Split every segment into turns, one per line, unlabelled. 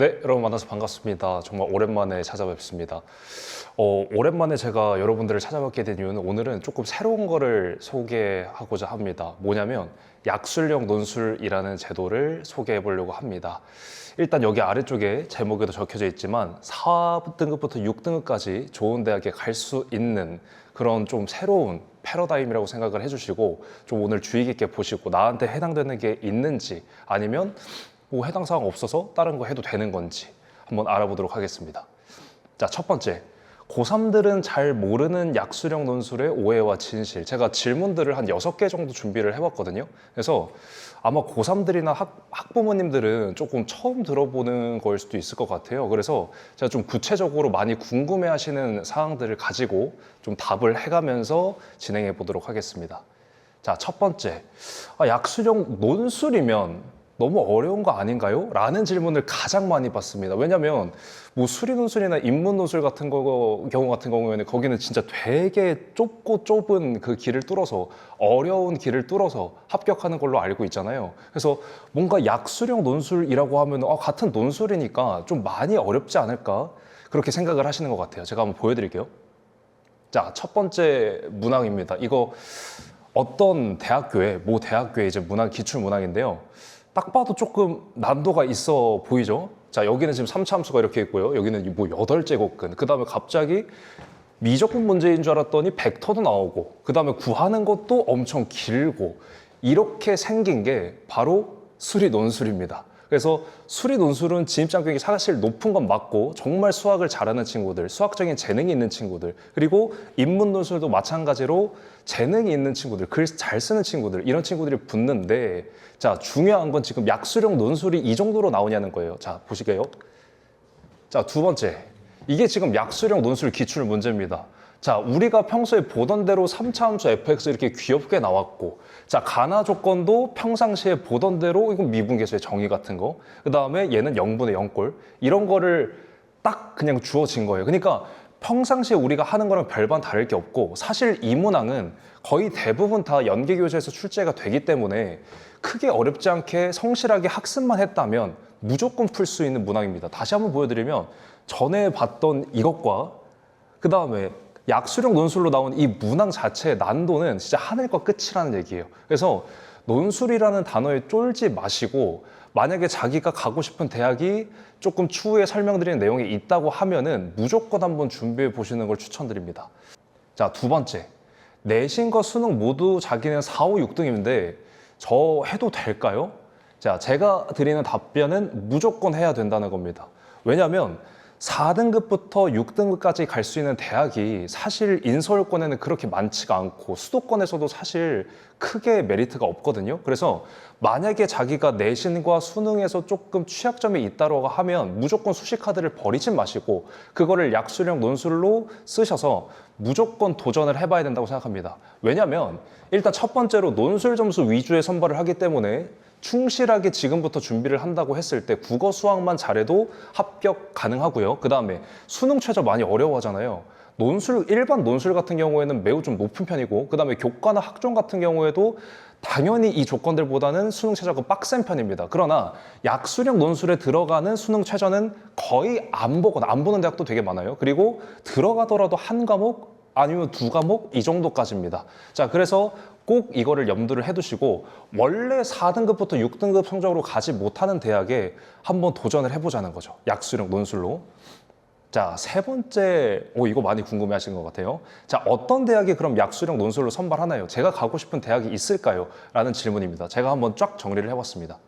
네, 여러분 만나서 반갑습니다. 정말 오랜만에 찾아뵙습니다. 오랜만에 제가 여러분들을 찾아뵙게 된 이유는 오늘은 조금 새로운 거를 소개하고자 합니다. 뭐냐면 약술형 논술이라는 제도를 소개해 보려고 합니다. 일단 여기 아래쪽에 제목에도 적혀져 있지만 4등급부터 6등급까지 좋은 대학에 갈 수 있는 그런 좀 새로운 패러다임이라고 생각을 해주시고 좀 오늘 주의 깊게 보시고 나한테 해당되는 게 있는지 아니면 뭐 해당 사항 없어서 다른 거 해도 되는 건지 한번 알아보도록 하겠습니다. 자, 첫 번째. 고3들은 잘 모르는 약술형 논술의 오해와 진실. 제가 질문들을 한 6개 정도 준비를 해봤거든요. 그래서 아마 고3들이나 학부모님들은 조금 처음 들어보는 거일 수도 있을 것 같아요. 그래서 제가 좀 구체적으로 많이 궁금해 하시는 사항들을 가지고 좀 답을 해가면서 진행해 보도록 하겠습니다. 자, 첫 번째. 약술형 논술이면 너무 어려운 거 아닌가요? 라는 질문을 가장 많이 받습니다. 왜냐면 뭐 수리논술이나 인문논술 같은 경우 같은 경우에는 거기는 진짜 되게 좁고 좁은 그 길을 뚫어서 어려운 길을 뚫어서 합격하는 걸로 알고 있잖아요. 그래서 뭔가 약술형 논술이라고 하면 같은 논술이니까 좀 많이 어렵지 않을까? 그렇게 생각을 하시는 것 같아요. 제가 한번 보여드릴게요. 자, 첫 번째 문항입니다. 이거 어떤 대학교에, 모 대학교의 이제 문항, 기출 문항인데요. 딱 봐도 조금 난도가 있어 보이죠? 자, 여기는 지금 3차 함수가 이렇게 있고요. 여기는 뭐 8제곱근. 그 다음에 갑자기 미적분 문제인 줄 알았더니 벡터도 나오고, 그 다음에 구하는 것도 엄청 길고, 이렇게 생긴 게 바로 수리 논술입니다. 그래서 수리 논술은 진입장벽이 사실 높은 건 맞고 정말 수학을 잘하는 친구들, 수학적인 재능이 있는 친구들, 그리고 인문 논술도 마찬가지로 재능이 있는 친구들, 글 잘 쓰는 친구들, 이런 친구들이 붙는데, 자, 중요한 건 지금 약술형 논술이 이 정도로 나오냐는 거예요. 자, 보시게요. 자, 두 번째. 이게 지금 약술형 논술 기출 문제입니다. 자, 우리가 평소에 보던 대로 3차 함수 fx 이렇게 귀엽게 나왔고, 자, 가나 조건도 평상시에 보던 대로 이건 미분계수의 정의 같은 거, 그 다음에 얘는 0분의 0꼴, 이런 거를 딱 그냥 주어진 거예요. 그러니까 평상시에 우리가 하는 거랑 별반 다를 게 없고, 사실 이 문항은 거의 대부분 다 연계교재에서 출제가 되기 때문에 크게 어렵지 않게 성실하게 학습만 했다면 무조건 풀 수 있는 문항입니다. 다시 한번 보여드리면 전에 봤던 이것과 그 다음에 약술형 논술로 나온 이 문항 자체의 난도는 진짜 하늘과 끝이라는 얘기예요. 그래서 논술이라는 단어에 쫄지 마시고, 만약에 자기가 가고 싶은 대학이 조금 추후에 설명드리는 내용이 있다고 하면은 무조건 한번 준비해 보시는 걸 추천드립니다. 자, 두 번째. 내신과 수능 모두 자기는 4, 5, 6등인데 저 해도 될까요? 자, 제가 드리는 답변은 무조건 해야 된다는 겁니다. 왜냐하면 4등급부터 6등급까지 갈 수 있는 대학이 사실 인서울권에는 그렇게 많지가 않고 수도권에서도 사실 크게 메리트가 없거든요. 그래서 만약에 자기가 내신과 수능에서 조금 취약점이 있다고 하면 무조건 수시 카드를 버리지 마시고 그거를 약술형 논술로 쓰셔서 무조건 도전을 해봐야 된다고 생각합니다. 왜냐하면 일단 첫 번째로 논술 점수 위주의 선발을 하기 때문에 충실하게 지금부터 준비를 한다고 했을 때 국어 수학만 잘해도 합격 가능하고요. 그 다음에 수능 최저 많이 어려워하잖아요. 논술, 일반 논술 같은 경우에는 매우 좀 높은 편이고, 그 다음에 교과나 학종 같은 경우에도 당연히 이 조건들보다는 수능 최저가 빡센 편입니다. 그러나 약술형 논술에 들어가는 수능 최저는 거의 안 보는 대학도 되게 많아요. 그리고 들어가더라도 한 과목 아니면 2과목 이 정도까지입니다. 자, 그래서 꼭 이거를 염두를 해두시고 원래 4등급부터 6등급 성적으로 가지 못하는 대학에 한번 도전을 해보자는 거죠. 약술형 논술로. 자, 세 번째, 이거 많이 궁금해 하시는 것 같아요. 자, 어떤 대학이 그럼 약술형 논술로 선발하나요? 제가 가고 싶은 대학이 있을까요? 라는 질문입니다. 제가 한번 쫙 정리를 해봤습니다.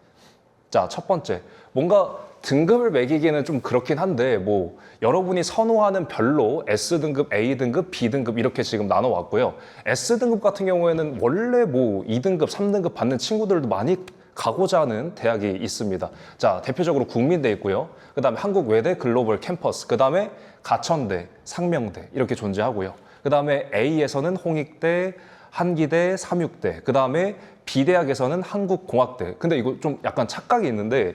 자, 첫 번째, 뭔가 등급을 매기기에는 좀 그렇긴 한데 뭐 여러분이 선호하는 별로 S등급, A등급, B등급 이렇게 지금 나눠왔고요. S등급 같은 경우에는 원래 뭐 2등급, 3등급 받는 친구들도 많이 가고자 하는 대학이 있습니다. 자, 대표적으로 국민대 있고요. 그 다음에 한국외대 글로벌 캠퍼스, 그 다음에 가천대, 상명대 이렇게 존재하고요. 그 다음에 A에서는 홍익대, 한기대, 삼육대, 그 다음에 B대학에서는 한국공학대. 근데 이거 좀 약간 착각이 있는데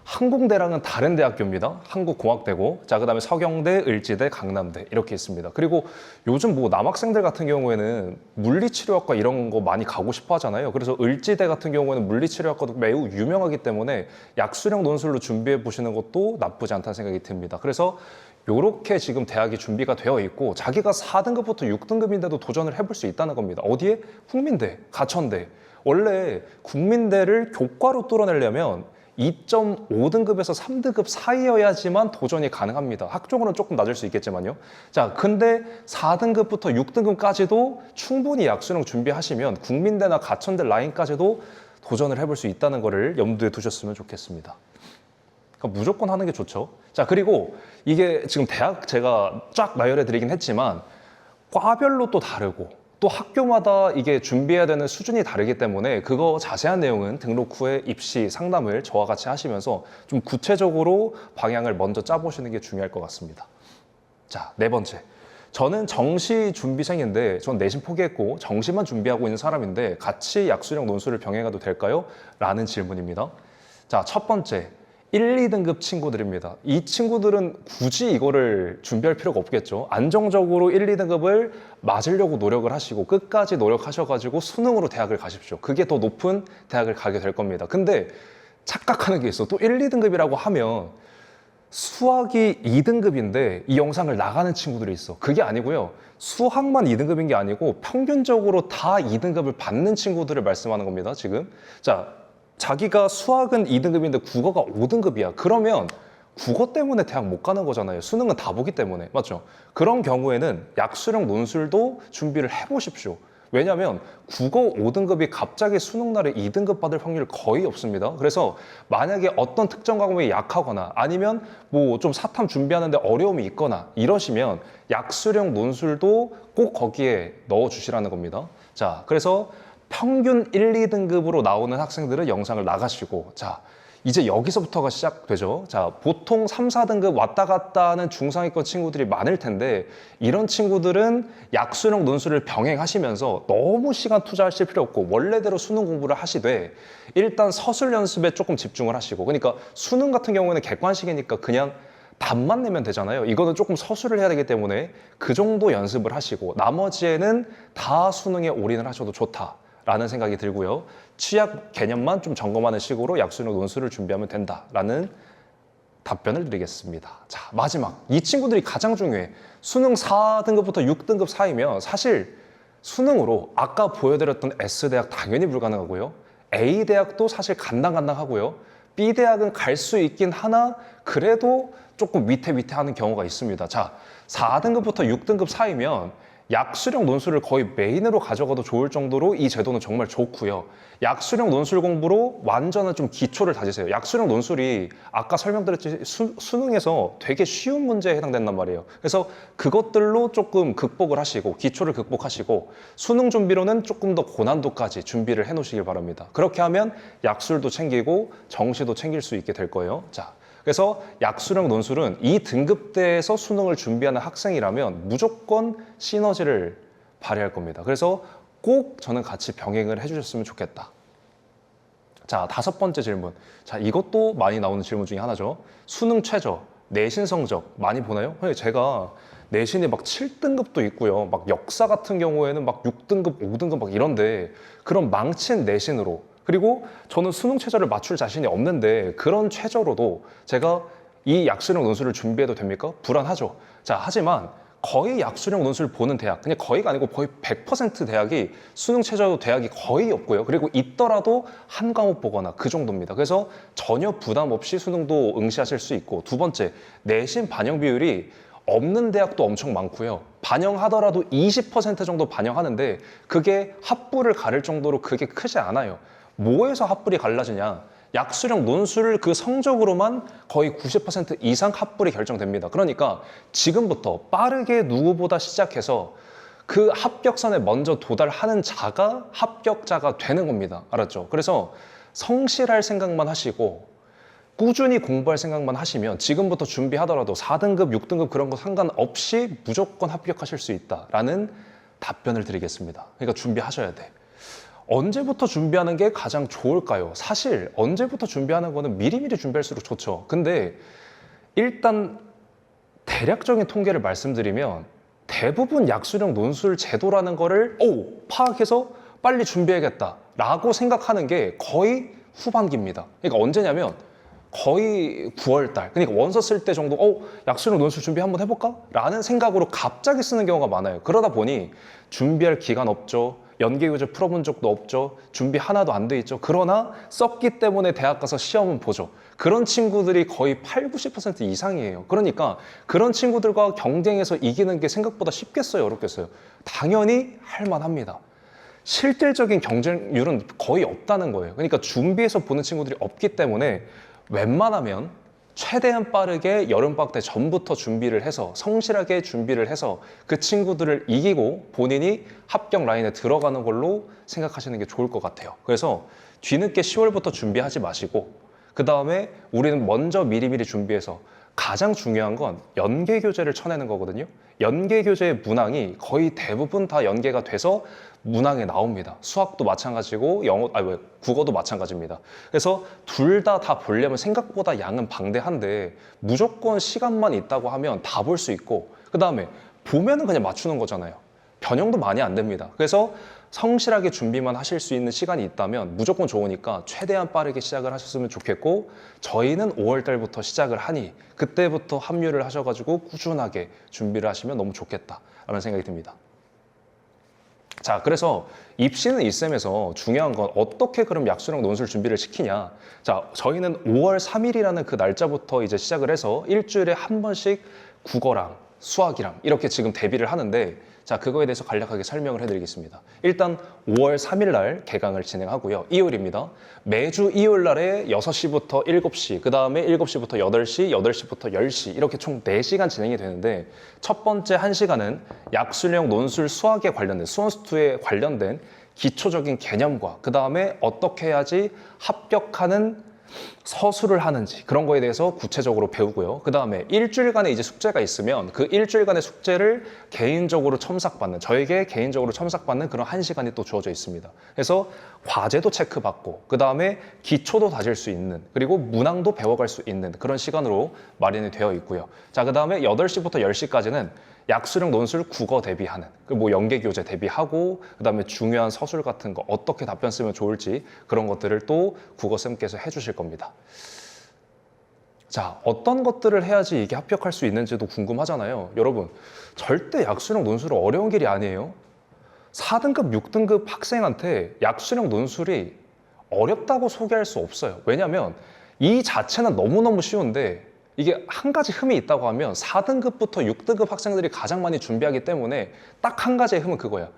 항공대랑은 다른 대학교입니다. 한국공학대고, 자, 그 다음에 서경대, 을지대, 강남대 이렇게 있습니다. 그리고 요즘 뭐 남학생들 같은 경우에는 물리치료학과 이런 거 많이 가고 싶어 하잖아요. 그래서 을지대 같은 경우에는 물리치료학과도 매우 유명하기 때문에 약수령 논술로 준비해 보시는 것도 나쁘지 않다는 생각이 듭니다. 그래서 요렇게 지금 대학이 준비가 되어 있고 자기가 4등급부터 6등급인데도 도전을 해볼 수 있다는 겁니다. 어디에? 국민대, 가천대. 원래 국민대를 교과로 뚫어내려면 2.5등급에서 3등급 사이여야지만 도전이 가능합니다. 학종으로는 조금 낮을 수 있겠지만요. 자, 근데 4등급부터 6등급까지도 충분히 약수령 준비하시면 국민대나 가천대 라인까지도 도전을 해볼 수 있다는 거를 염두에 두셨으면 좋겠습니다. 그러니까 무조건 하는 게 좋죠. 자, 그리고 이게 지금 대학 제가 쫙 나열해 드리긴 했지만 과별로 또 다르고 또 학교마다 이게 준비해야 되는 수준이 다르기 때문에 그거 자세한 내용은 등록 후에 입시 상담을 저와 같이 하시면서 좀 구체적으로 방향을 먼저 짜보시는 게 중요할 것 같습니다. 자, 네 번째. 저는 정시 준비생인데 전 내신 포기했고 정시만 준비하고 있는 사람인데 같이 약수령 논술을 병행해도 될까요? 라는 질문입니다. 자, 첫 번째. 1, 2등급 친구들입니다. 이 친구들은 굳이 이거를 준비할 필요가 없겠죠. 안정적으로 1, 2등급을 맞으려고 노력을 하시고 끝까지 노력하셔가지고 수능으로 대학을 가십시오. 그게 더 높은 대학을 가게 될 겁니다. 근데 착각하는 게 있어. 또 1, 2등급이라고 하면 수학이 2등급인데 이 영상을 나가는 친구들이 있어. 그게 아니고요. 수학만 2등급인 게 아니고 평균적으로 다 2등급을 받는 친구들을 말씀하는 겁니다. 지금. 자, 자기가 수학은 2등급인데 국어가 5등급이야. 그러면 국어 때문에 대학 못 가는 거잖아요. 수능은 다 보기 때문에. 맞죠? 그런 경우에는 약수령 논술도 준비를 해보십시오. 왜냐하면 국어 5등급이 갑자기 수능 날에 2등급 받을 확률 거의 없습니다. 그래서 만약에 어떤 특정 과목이 약하거나 아니면 뭐 좀 사탐 준비하는데 어려움이 있거나 이러시면 약수령 논술도 꼭 거기에 넣어주시라는 겁니다. 자, 그래서 평균 1, 2등급으로 나오는 학생들은 영상을 나가시고 자, 이제 여기서부터가 시작되죠. 자, 보통 3, 4등급 왔다 갔다 하는 중상위권 친구들이 많을 텐데 이런 친구들은 약수령 논술을 병행하시면서 너무 시간 투자하실 필요 없고 원래대로 수능 공부를 하시되 일단 서술 연습에 조금 집중을 하시고 그러니까 수능 같은 경우에는 객관식이니까 그냥 답만 내면 되잖아요. 이거는 조금 서술을 해야 되기 때문에 그 정도 연습을 하시고 나머지에는 다 수능에 올인을 하셔도 좋다. 라는 생각이 들고요. 취약 개념만 좀 점검하는 식으로 약수령 논술을 준비하면 된다라는 답변을 드리겠습니다. 자, 마지막. 이 친구들이 가장 중요해. 수능 4등급부터 6등급 사이면 사실 수능으로 아까 보여드렸던 S대학 당연히 불가능하고요. A대학도 사실 간당간당하고요. B대학은 갈 수 있긴 하나 그래도 조금 위태위태하는 경우가 있습니다. 자, 4등급부터 6등급 사이면 약수령 논술을 거의 메인으로 가져가도 좋을 정도로 이 제도는 정말 좋고요. 약수령 논술 공부로 완전한 좀 기초를 다지세요. 약수령 논술이 아까 설명드렸듯이 수능에서 되게 쉬운 문제에 해당된단 말이에요. 그래서 그것들로 조금 극복을 하시고 기초를 극복하시고 수능 준비로는 조금 더 고난도까지 준비를 해놓으시길 바랍니다. 그렇게 하면 약술도 챙기고 정시도 챙길 수 있게 될 거예요. 자, 그래서 약수령 논술은 이 등급대에서 수능을 준비하는 학생이라면 무조건 시너지를 발휘할 겁니다. 그래서 꼭 저는 같이 병행을 해주셨으면 좋겠다. 자, 5번째 질문. 자, 이것도 많이 나오는 질문 중에 하나죠. 수능 최저, 내신 성적 많이 보나요? 제가 내신이 막 7등급도 있고요. 막 역사 같은 경우에는 막 6등급, 5등급 막 이런데 그런 망친 내신으로 그리고 저는 수능 최저를 맞출 자신이 없는데 그런 최저로도 제가 이 약수령 논술을 준비해도 됩니까? 불안하죠. 자, 하지만 거의 약수령 논술 보는 대학, 그냥 거의가 아니고 거의 100% 대학이 수능 최저 대학이 거의 없고요. 그리고 있더라도 한 과목 보거나 그 정도입니다. 그래서 전혀 부담 없이 수능도 응시하실 수 있고 두 번째, 내신 반영 비율이 없는 대학도 엄청 많고요. 반영하더라도 20% 정도 반영하는데 그게 합부를 가를 정도로 그게 크지 않아요. 뭐에서 합불이 갈라지냐? 약수령 논술 그 성적으로만 거의 90% 이상 합불이 결정됩니다. 그러니까 지금부터 빠르게 누구보다 시작해서 그 합격선에 먼저 도달하는 자가 합격자가 되는 겁니다. 알았죠? 그래서 성실할 생각만 하시고 꾸준히 공부할 생각만 하시면 지금부터 준비하더라도 4등급, 6등급 그런 거 상관없이 무조건 합격하실 수 있다라는 답변을 드리겠습니다. 그러니까 준비하셔야 돼. 언제부터 준비하는 게 가장 좋을까요? 사실 언제부터 준비하는 거는 미리미리 준비할수록 좋죠. 근데 일단 대략적인 통계를 말씀드리면 대부분 약수령 논술 제도라는 거를 파악해서 빨리 준비해야겠다라고 생각하는 게 거의 후반기입니다. 그러니까 언제냐면 거의 9월 달. 그러니까 원서 쓸 때 정도 약수령 논술 준비 한번 해볼까? 라는 생각으로 갑자기 쓰는 경우가 많아요. 그러다 보니 준비할 기간 없죠. 연계교재 풀어본 적도 없죠. 준비 하나도 안 돼 있죠. 그러나 썼기 때문에 대학 가서 시험은 보죠. 그런 친구들이 거의 8, 90% 이상이에요. 그러니까 그런 친구들과 경쟁해서 이기는 게 생각보다 쉽겠어요? 어렵겠어요? 당연히 할만합니다. 실질적인 경쟁률은 거의 없다는 거예요. 그러니까 준비해서 보는 친구들이 없기 때문에 웬만하면 최대한 빠르게 여름방학 때 전부터 준비를 해서 성실하게 준비를 해서 그 친구들을 이기고 본인이 합격 라인에 들어가는 걸로 생각하시는 게 좋을 것 같아요. 그래서 뒤늦게 10월부터 준비하지 마시고 그 다음에 우리는 먼저 미리미리 준비해서 가장 중요한 건 연계 교재를 쳐내는 거거든요. 연계 교재의 문항이 거의 대부분 다 연계가 돼서 문항에 나옵니다. 수학도 마찬가지고 국어도 마찬가지입니다. 그래서 둘 다 보려면 생각보다 양은 방대한데 무조건 시간만 있다고 하면 다 볼 수 있고 그 다음에 보면은 그냥 맞추는 거잖아요. 변형도 많이 안 됩니다. 그래서 성실하게 준비만 하실 수 있는 시간이 있다면 무조건 좋으니까 최대한 빠르게 시작을 하셨으면 좋겠고 저희는 5월 달부터 시작을 하니 그때부터 합류를 하셔가지고 꾸준하게 준비를 하시면 너무 좋겠다라는 생각이 듭니다. 자, 그래서 입시는 이쌤에서 중요한 건 어떻게 그럼 약수령 논술 준비를 시키냐. 자, 저희는 5월 3일이라는 그 날짜부터 이제 시작을 해서 일주일에 한 번씩 국어랑 수학이랑 이렇게 지금 대비를 하는데 자, 그거에 대해서 간략하게 설명을 해드리겠습니다. 일단 5월 3일 날 개강을 진행하고요. 일요일입니다. 매주 일요일 날에 6시부터 7시, 그 다음에 7시부터 8시, 8시부터 10시 이렇게 총 4시간 진행이 되는데 첫 번째 1시간은 약수령 논술 수학에 관련된, 수원스투에 관련된 기초적인 개념과 그 다음에 어떻게 해야지 합격하는 서술을 하는지 그런 거에 대해서 구체적으로 배우고요. 그 다음에 일주일간의 이제 숙제가 있으면 그 일주일간의 숙제를 개인적으로 첨삭받는, 저에게 개인적으로 첨삭받는 그런 1시간이 또 주어져 있습니다. 그래서 과제도 체크받고 그 다음에 기초도 다질 수 있는 그리고 문항도 배워갈 수 있는 그런 시간으로 마련이 되어 있고요. 자, 그 다음에 8시부터 10시까지는 약수령 논술 국어 대비하는 뭐 연계 교재 대비하고 그다음에 중요한 서술 같은 거 어떻게 답변 쓰면 좋을지 그런 것들을 또 국어쌤께서 해주실 겁니다. 자, 어떤 것들을 해야지 이게 합격할 수 있는지도 궁금하잖아요. 여러분, 절대 약수령 논술은 어려운 길이 아니에요. 4등급, 6등급 학생한테 약수령 논술이 어렵다고 소개할 수 없어요. 왜냐하면 이 자체는 너무너무 쉬운데 이게 한 가지 흠이 있다고 하면 4등급부터 6등급 학생들이 가장 많이 준비하기 때문에 딱 한 가지의 흠은 그거야.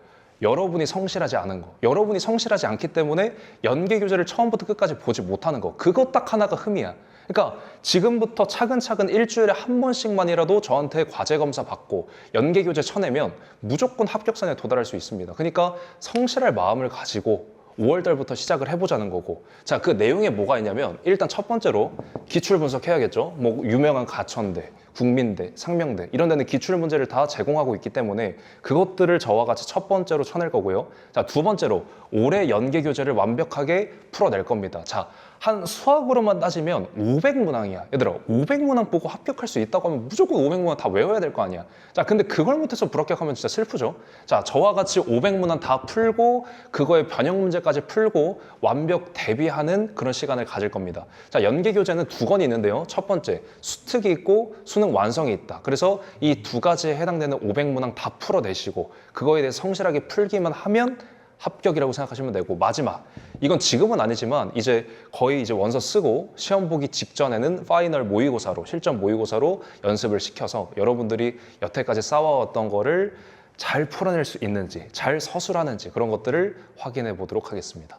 여러분이 성실하지 않은 거. 여러분이 성실하지 않기 때문에 연계 교재를 처음부터 끝까지 보지 못하는 거. 그거 딱 하나가 흠이야. 그러니까 지금부터 차근차근 일주일에 한 번씩만이라도 저한테 과제 검사 받고 연계 교재 쳐내면 무조건 합격선에 도달할 수 있습니다. 그러니까 성실할 마음을 가지고 5월 달부터 시작을 해보자는 거고 자, 그 내용에 뭐가 있냐면 일단 첫 번째로 기출 분석해야겠죠. 뭐 유명한 가천대, 국민대, 상명대 이런 데는 기출 문제를 다 제공하고 있기 때문에 그것들을 저와 같이 첫 번째로 쳐낼 거고요. 자, 두 번째로 올해 연계 교재를 완벽하게 풀어낼 겁니다. 자, 한 수학으로만 따지면 500문항이야. 얘들아, 500문항 보고 합격할 수 있다고 하면 무조건 500문항 다 외워야 될 거 아니야. 자, 근데 그걸 못해서 불합격하면 진짜 슬프죠. 자, 저와 같이 500문항 다 풀고 그거의 변형 문제까지 풀고 완벽 대비하는 그런 시간을 가질 겁니다. 자, 연계 교재는 두 건이 있는데요. 첫 번째, 수특이 있고 수능 완성이 있다. 그래서 이 두 가지에 해당되는 500문항 다 풀어내시고 그거에 대해 성실하게 풀기만 하면 합격이라고 생각하시면 되고 마지막 이건 지금은 아니지만 이제 거의 이제 원서 쓰고 시험 보기 직전에는 파이널 모의고사로 실전 모의고사로 연습을 시켜서 여러분들이 여태까지 쌓아왔던 거를 잘 풀어낼 수 있는지 잘 서술하는지 그런 것들을 확인해 보도록 하겠습니다.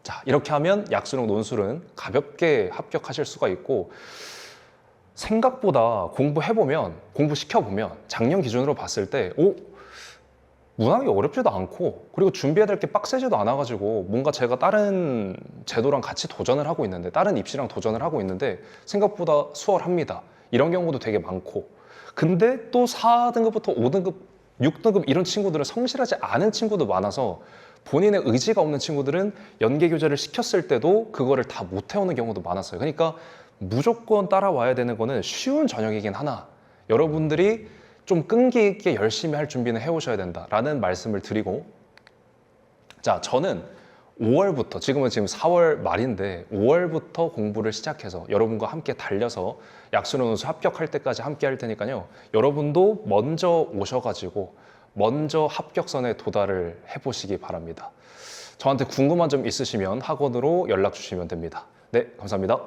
자, 이렇게 하면 약수령 논술은 가볍게 합격하실 수가 있고 생각보다 공부해보면 공부시켜보면 작년 기준으로 봤을 때 문항이 어렵지도 않고 그리고 준비해야 될 게 빡세지도 않아가지고 뭔가 제가 다른 제도랑 같이 도전을 하고 있는데 다른 입시랑 도전을 하고 있는데 생각보다 수월합니다. 이런 경우도 되게 많고 근데 또 4등급부터 5등급, 6등급 이런 친구들은 성실하지 않은 친구도 많아서 본인의 의지가 없는 친구들은 연계 교재를 시켰을 때도 그거를 다 못 해오는 경우도 많았어요. 그러니까 무조건 따라와야 되는 거는 쉬운 전형이긴 하나 여러분들이 좀 끈기 있게 열심히 할 준비는 해오셔야 된다라는 말씀을 드리고, 자, 저는 5월부터, 지금은 지금 4월 말인데 5월부터 공부를 시작해서 여러분과 함께 달려서 약수능 운수 합격할 때까지 함께 할 테니까요. 여러분도 먼저 오셔가지고 먼저 합격선에 도달을 해보시기 바랍니다. 저한테 궁금한 점 있으시면 학원으로 연락 주시면 됩니다. 네, 감사합니다.